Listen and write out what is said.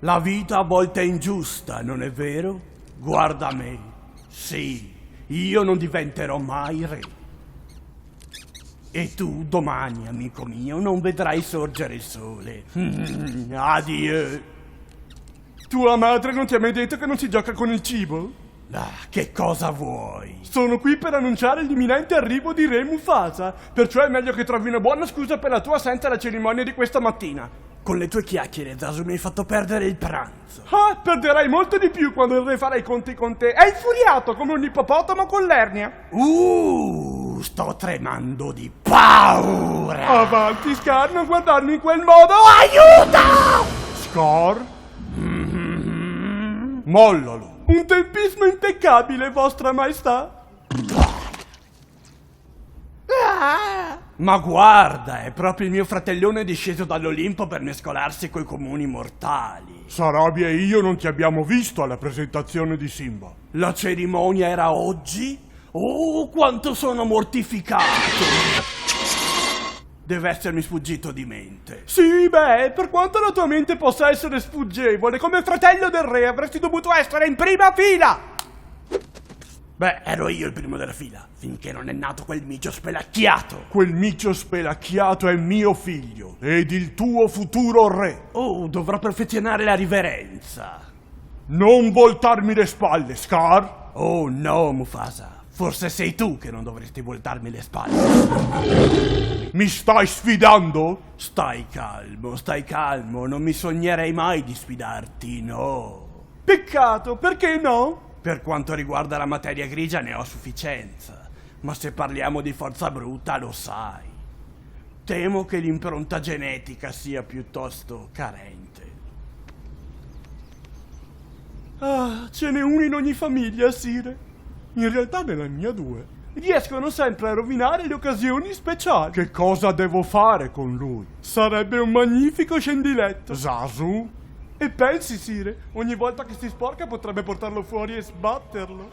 La vita a volte è ingiusta, non è vero? Guarda me. Sì, io non diventerò mai re. E tu domani, amico mio, non vedrai sorgere il sole. Addio. Tua madre non ti ha mai detto che non si gioca con il cibo? Ah, che cosa vuoi? Sono qui per annunciare l'imminente arrivo di Re Mufasa, perciò è meglio che trovi una buona scusa per la tua assenza alla cerimonia di questa mattina. Con le tue chiacchiere, Zazu, mi hai fatto perdere il pranzo. Ah, perderai molto di più quando il re farà i conti con te. È infuriato come un ippopotamo con l'ernia. Sto tremando di paura. Avanti, Scar, non guardarmi in quel modo. Aiuto! Scar? Mollalo. Un tempismo impeccabile, vostra maestà. Ma guarda, è proprio il mio fratellone disceso dall'Olimpo per mescolarsi coi comuni mortali. Sarabia e io non ti abbiamo visto alla presentazione di Simba. La cerimonia era oggi? Oh, quanto sono mortificato! Deve essermi sfuggito di mente. Sì, beh, per quanto la tua mente possa essere sfuggevole, come fratello del re avresti dovuto essere in prima fila! Beh, ero io il primo della fila, finché non è nato quel micio spelacchiato. Quel micio spelacchiato è mio figlio, ed il tuo futuro re. Oh, dovrò perfezionare la riverenza. Non voltarmi le spalle, Scar! Oh no, Mufasa. Forse sei tu che non dovresti voltarmi le spalle. Mi stai sfidando? Stai calmo, non mi sognerei mai di sfidarti, no. Peccato, perché no? Per quanto riguarda la materia grigia ne ho a sufficienza, ma se parliamo di forza bruta lo sai. Temo che l'impronta genetica sia piuttosto carente. Ah, ce n'è uno in ogni famiglia, Sire. In realtà nella mia due. Riescono sempre a rovinare le occasioni speciali. Che cosa devo fare con lui? Sarebbe un magnifico scendiletto. Zazu? E pensi, Sire, ogni volta che si sporca potrebbe portarlo fuori e sbatterlo.